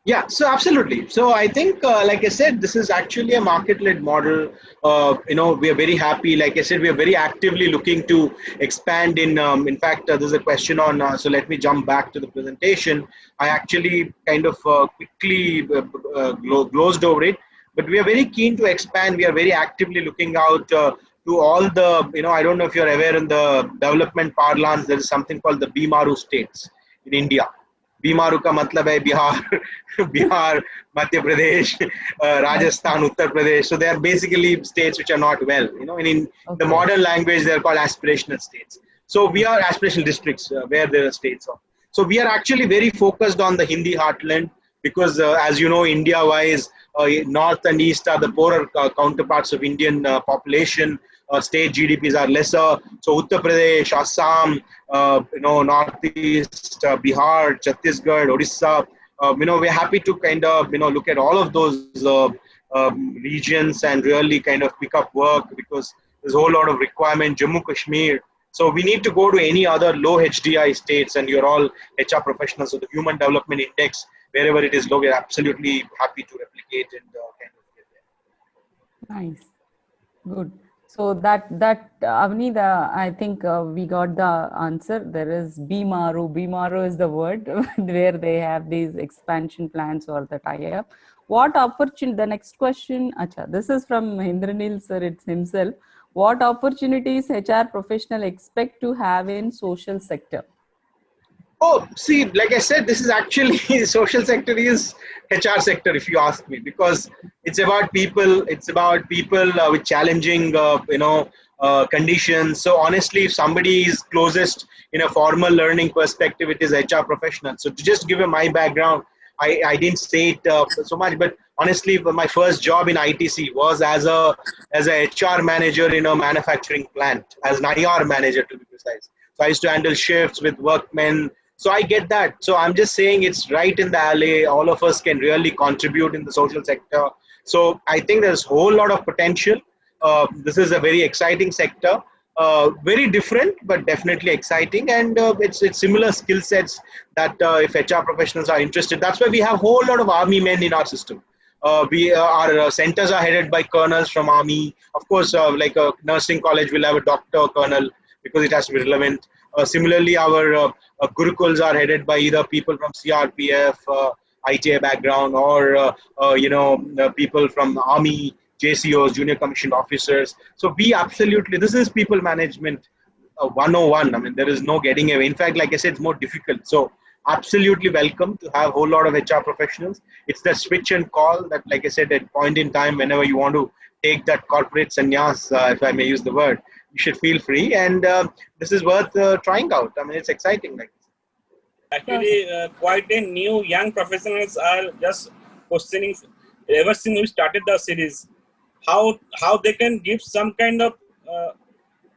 Yeah, so absolutely. So I think, like I said, this is actually a market-led model. We are very happy. Like I said, we are very actively looking to expand in fact, there's a question on, so let me jump back to the presentation. I actually kind of quickly glozed over it, but we are very keen to expand. We are very actively looking out to all the, I don't know if you're aware, in the development parlance, there is something called the BMARU states in India. बीमारू का मतलब है Bihar, Madhya Pradesh, Rajasthan, Uttar Pradesh. So they are basically states which are not well. In the modern language, they are called aspirational states. So we are aspirational districts where there are states. So we are actually very focused on the Hindi heartland because, as you know, India-wise, north and east are the poorer counterparts of Indian population. State GDPs are lesser. So Uttar Pradesh, Assam, Northeast, Bihar, Chhattisgarh, Odisha. We're happy to kind of look at all of those regions and really kind of pick up work because there's a whole lot of requirement. Jammu Kashmir, So we need to go to any other low HDI states, and you're all HR professionals. So the Human Development Index, wherever it is low, we're absolutely happy to replicate and kind of get there. Nice. Good. So that Avni, I think we got the answer. There is BMARO. BMARO is the word where they have these expansion plans or the tie-up. What opportunity? The next question. Acha, this is from Indranil sir. It's himself. What opportunities HR professional expect to have in social sector? Oh, see, like I said, this is actually social sector is HR sector, if you ask me, because it's about people. It's about people with challenging, conditions. So honestly, if somebody is closest in a formal learning perspective, it is HR professional. So to just give you my background, I didn't say it so much, but honestly, my first job in ITC was as a HR manager in a manufacturing plant, as an IR manager to be precise. So I used to handle shifts with workmen. So I get that. So I'm just saying it's right in the alley. All of us can really contribute in the social sector. So I think there's a whole lot of potential. This is a very exciting sector. Very different, but definitely exciting. And it's similar skill sets that if HR professionals are interested, that's why we have a whole lot of army men in our system. Our centers are headed by colonels from army. Of course, like a nursing college will have a doctor, colonel, because it has to be relevant. Similarly, our Gurukuls are headed by either people from CRPF, ITA background, or people from Army, JCOs, Junior Commissioned Officers. So we absolutely, this is people management 101. I mean, there is no getting away. In fact, like I said, it's more difficult. So absolutely welcome to have a whole lot of HR professionals. It's the switch and call that, like I said, at point in time, whenever you want to take that corporate sannyas, if I may use the word, you should feel free, and this is worth trying out. I mean, it's exciting. Like actually, quite a new young professionals are just questioning ever since we started the series, how they can give some kind of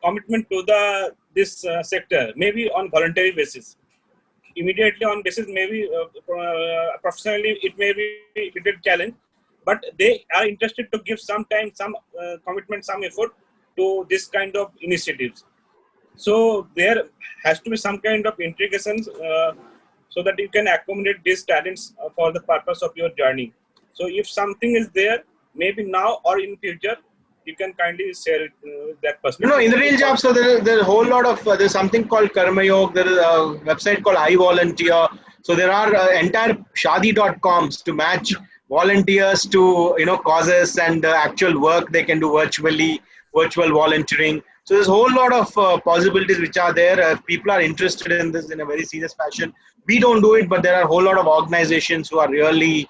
commitment to this sector, maybe on voluntary basis. Immediately on basis, maybe professionally it may be a little challenge, but they are interested to give some time, some commitment, some effort to this kind of initiatives. So there has to be some kind of integrations so that you can accommodate these talents for the purpose of your journey. So if something is there, maybe now or in future, you can kindly share it with that person. In the real job, so there's a whole lot of, there's something called Karma Yoga, there is a website called I Volunteer. So there are entire shadi.coms to match volunteers to, causes and actual work they can do virtually, virtual volunteering. So there's a whole lot of possibilities which are there. If people are interested in this in a very serious fashion, we don't do it, but there are a whole lot of organizations who are really,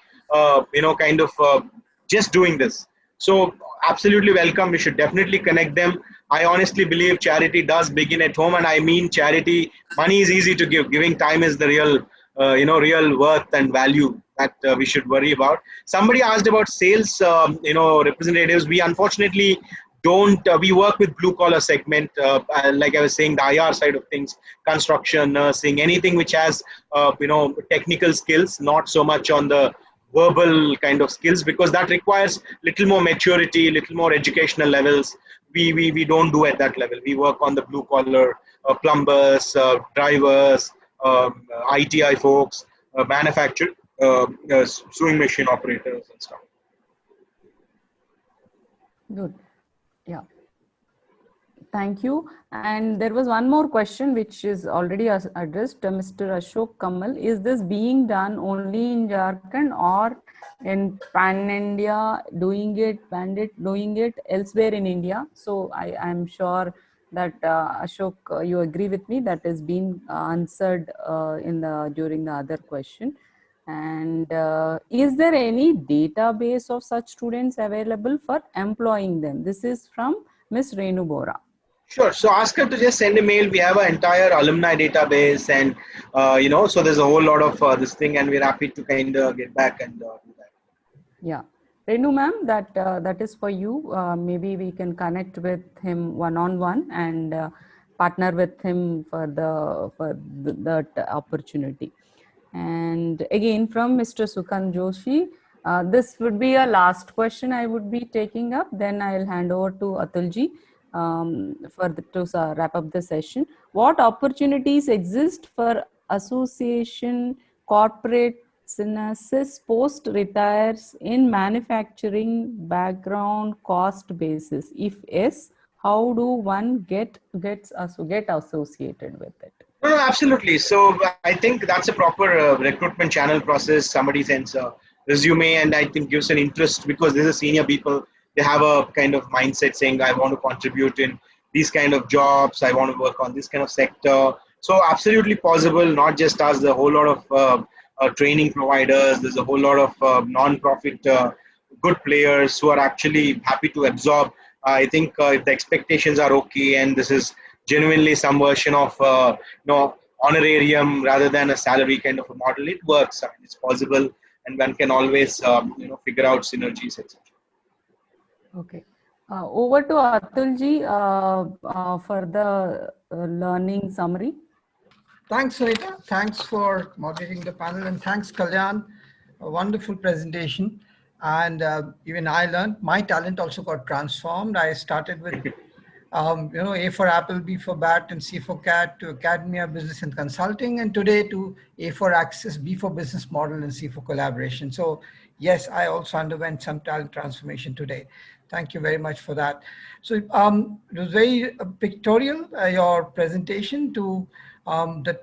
just doing this. So absolutely welcome. We should definitely connect them. I honestly believe charity does begin at home, and I mean charity. Money is easy to give. Giving time is the real, real worth and value that we should worry about. Somebody asked about sales, representatives. We unfortunately don't. We work with blue collar segment, like I was saying, the IR side of things, construction, nursing, anything which has, technical skills, not so much on the verbal kind of skills, because that requires little more maturity, little more educational levels. We don't do at that level. We work on the blue collar, plumbers, drivers, ITI folks, manufacturer, sewing machine operators and stuff. Good. Yeah. Thank you. And there was one more question which is already addressed. Mr. Ashok Kamal, is this being done only in Jharkhand or in Pan India doing it, Bandit doing it elsewhere in India? So I am sure that Ashok, you agree with me that is being answered during the other question. And is there any database of such students available for employing them? This is from Ms. Renu Bora. Sure. So ask her to just send a mail. We have an entire alumni database, and so there's a whole lot of this thing, and we're happy to kind of get back and do that. Yeah, Renu ma'am, that is for you. Maybe we can connect with him one-on-one and partner with him for that opportunity. And again from Mr. Sukhan Joshi, this would be a last question I would be taking up. Then I'll hand over to Atulji. wrap up the session. What opportunities exist for association corporate synthesis post retires in manufacturing background cost basis? If yes, how do one get associated with it? No, no, absolutely. So I think that's a proper recruitment channel process. Somebody sends a resume and I think gives an interest because these are senior people. They have a kind of mindset saying, I want to contribute in these kind of jobs. I want to work on this kind of sector. So absolutely possible, not just us, the whole lot of training providers. There's a whole lot of non-profit good players who are actually happy to absorb. I think if the expectations are okay and this is genuinely some version of honorarium rather than a salary kind of a model, it works. I mean, it's possible, and one can always figure out synergies, etc. Okay. Over to Atulji for the learning summary. Thanks, Sunita. Thanks for moderating the panel, and thanks, Kalyan. A wonderful presentation. And even I learned my talent also got transformed. I started with A for Apple, B for Bat, and C for Cat, to Academia, Business and Consulting, and today to A for Access, B for Business Model, and C for Collaboration. So yes, I also underwent some talent transformation today. Thank you very much for that. So it was very pictorial, your presentation, to the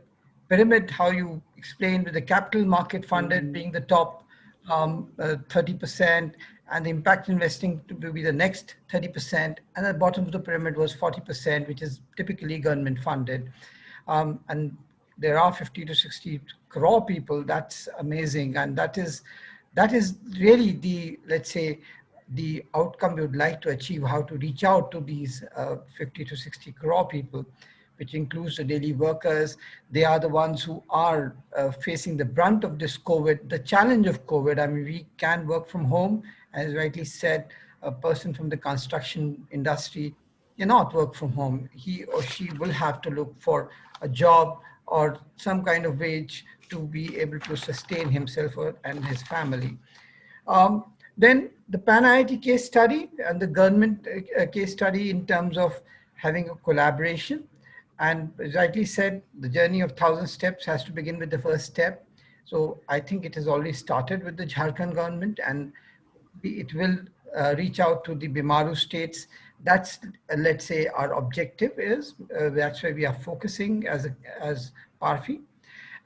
pyramid, how you explained with the capital market funded being the top 30%, and the impact investing to be the next 30%, and at the bottom of the pyramid was 40%, which is typically government funded. And there are 50 to 60 crore people. That's amazing, and that is really the, let's say, the outcome we would like to achieve, how to reach out to these 50 to 60 crore people, which includes the daily workers. They are the ones who are facing the brunt of this COVID, the challenge of COVID. I mean, we can work from home. As rightly said, a person from the construction industry cannot work from home. He or she will have to look for a job or some kind of wage to be able to sustain himself and his family. Then the Pan IIT case study and the government case study in terms of having a collaboration. And as rightly said, the journey of 1,000 steps has to begin with the first step. So I think it has already started with the Jharkhand government, and it will reach out to the Bimaru states. That's, let's say, our objective is, that's where we are focusing as Parfi.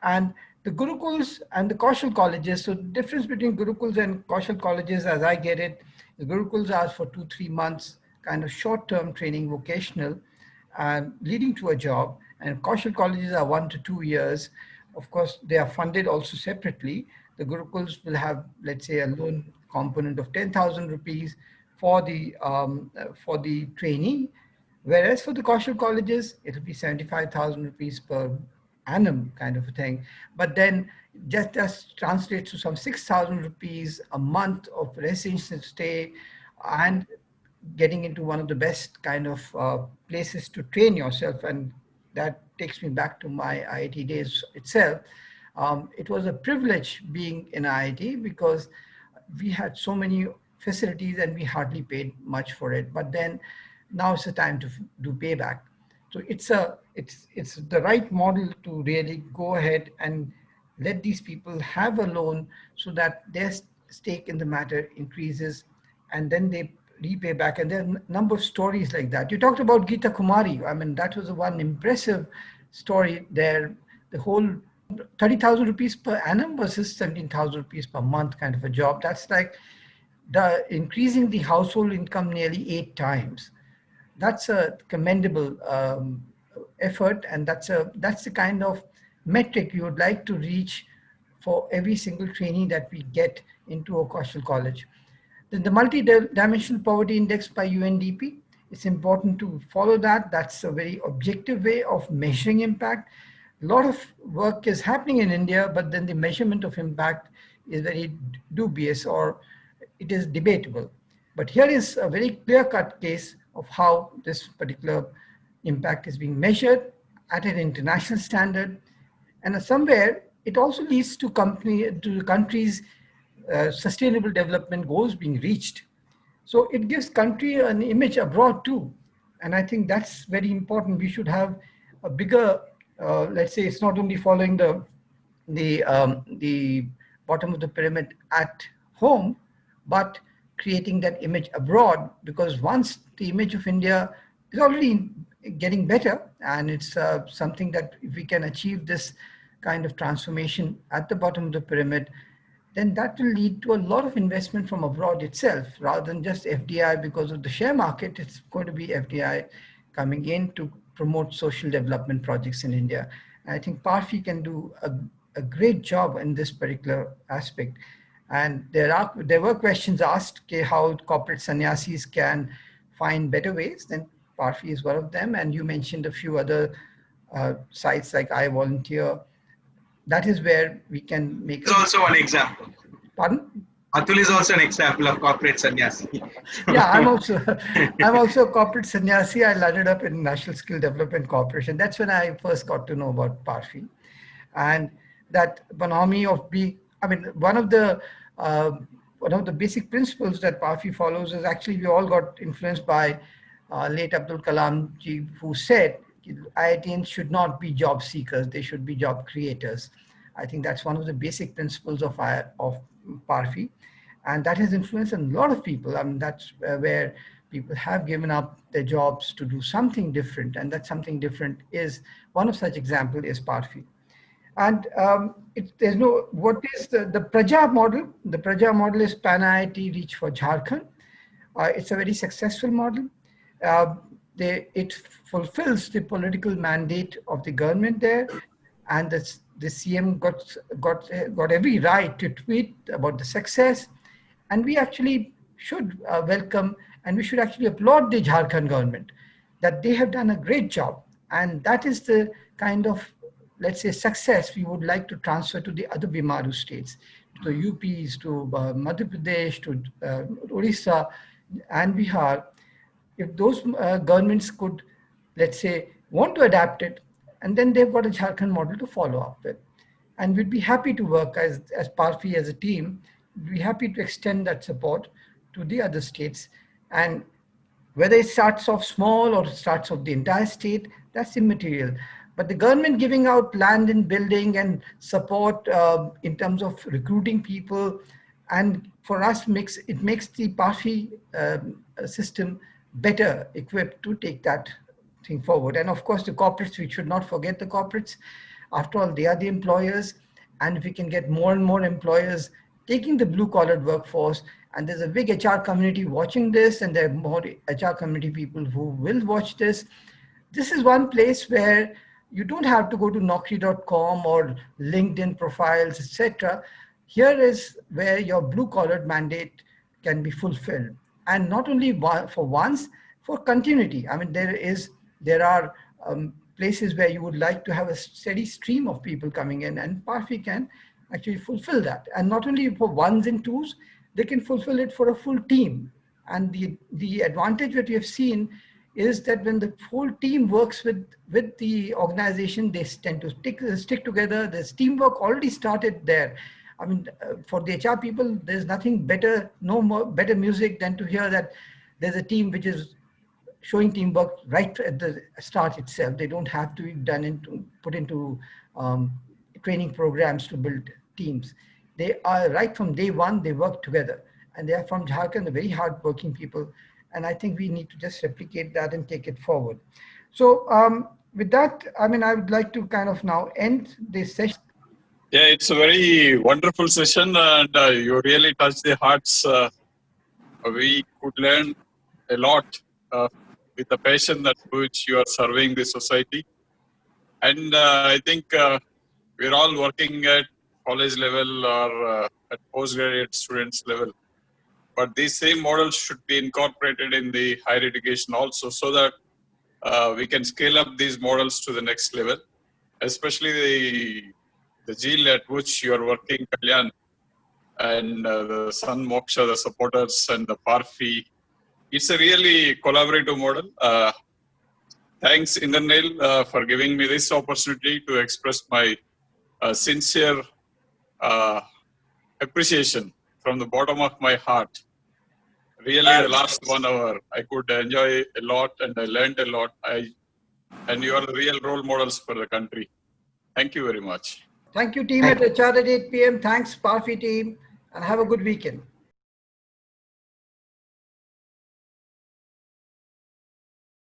And the Gurukuls and the Kaushal colleges, so the difference between Gurukuls and Kaushal colleges, as I get it, the Gurukuls are for 2-3 months, kind of short-term training, vocational, leading to a job, and Kaushal colleges are 1 to 2 years. Of course, they are funded also separately. The Gurukuls will have, let's say, a loan component of 10,000 rupees for the trainee, whereas for the Kaushal colleges, it will be 75,000 rupees per annum kind of a thing. But then just translates to some 6,000 rupees a month of residential stay and getting into one of the best kind of places to train yourself. And that takes me back to my IIT days itself. It was a privilege being in IIT because we had so many facilities and we hardly paid much for it. But then now it's the time to do payback. So it's the right model to really go ahead and let these people have a loan so that their stake in the matter increases, and then they repay back. And there are a number of stories like that. You talked about Geeta Kumari. I mean, that was one impressive story there. The whole 30,000 rupees per annum versus 17,000 rupees per month kind of a job. That's like increasing the household income nearly 8 times. That's a commendable effort, and that's the kind of metric you would like to reach for every single trainee that we get into a Kaushal college. Then the multi-dimensional poverty index by UNDP, it's important to follow that. That's a very objective way of measuring impact. A lot of work is happening in India, but then the measurement of impact is very dubious, or it is debatable. But here is a very clear-cut case of how this particular impact is being measured at an international standard. And somewhere it also leads to the country's sustainable development goals being reached. So it gives country an image abroad too. And I think that's very important. We should have a bigger, let's say it's not only following the bottom of the pyramid at home, but creating that image abroad, because once the image of India is already getting better, and it's something that if we can achieve this kind of transformation at the bottom of the pyramid, then that will lead to a lot of investment from abroad itself, rather than just FDI. Because of the share market, it's going to be FDI coming in to promote social development projects in India. And I think Parfi can do a great job in this particular aspect. And there were questions asked, okay, how corporate sannyasis can find better ways. Then Parfi is one of them. And you mentioned a few other sites like I Volunteer. That is where we can make. It's also one example. Pardon? Atul is also an example of corporate sannyasi. Yeah, I'm also a corporate sannyasi. I landed up in National Skill Development Corporation. That's when I first got to know about Parfi, and that bonhomie of one of the basic principles that Parfi follows is actually we all got influenced by late Abdul Kalam ji, who said IITians should not be job seekers, they should be job creators. I think that's one of the basic principles of Parfi, and that has influenced a lot of people. I mean, that's where people have given up their jobs to do something different, and that something different is one of such example is Parfi. And what is the Praja model? The Praja model is Pan IIT Reach for Jharkhand. It's a very successful model. It fulfills the political mandate of the government there, and the CM got every right to tweet about the success, and we actually should welcome, and we should actually applaud the Jharkhand government that they have done a great job, and that is the kind of, let's say, success we would like to transfer to the other Bimaru states, to UPs, to Madhya Pradesh, to Orissa and Bihar. If those governments could, let's say, want to adapt it, and then they've got a Jharkhand model to follow up with. And we'd be happy to work as Parfi, as a team, we'd be happy to extend that support to the other states. And whether it starts off small or it starts off the entire state, that's immaterial. But the government giving out land and building and support in terms of recruiting people, and for us makes the Parfi system better equipped to take that thing forward. And of course, the corporates, we should not forget the corporates. After all, they are the employers. And if we can get more and more employers taking the blue-collared workforce, and there's a big HR community watching this, and there are more HR community people who will watch this. This is one place where you don't have to go to Naukri.com or LinkedIn profiles, etc. Here is where your blue-collared mandate can be fulfilled. And not only for once, for continuity. I mean, there are places where you would like to have a steady stream of people coming in, and Parfi can actually fulfill that. And not only for ones and twos, they can fulfill it for a full team. And the advantage that we have seen is that when the whole team works with the organization, they tend to stick together. There's teamwork already started there. I mean, for the HR people, there's nothing better, better music than to hear that there's a team which is showing teamwork right at the start itself. They don't have to be put into training programs to build teams. They are right from day one, they work together. And they are from Jharkhand, they're very hard-working people. And I think we need to just replicate that and take it forward. So with that, I mean, I would like to kind of now end this session. Yeah, it's a very wonderful session, and you really touched the hearts. We could learn a lot with the passion that which you are serving the society. And I think we're all working at college level or at postgraduate students level. But these same models should be incorporated in the higher education also, so that we can scale up these models to the next level, especially the zeal at which you are working, Kalyan, and the SunMoksha, the supporters, and the Parfi. It's a really collaborative model. Thanks, Indernail, for giving me this opportunity to express my sincere appreciation from the bottom of my heart Really, the last 1 hour, I could enjoy a lot and I learned a lot. And you are the real role models for the country. Thank you very much. Thank you, team at HR at 8 p.m. Thanks, Parfi team, and have a good weekend.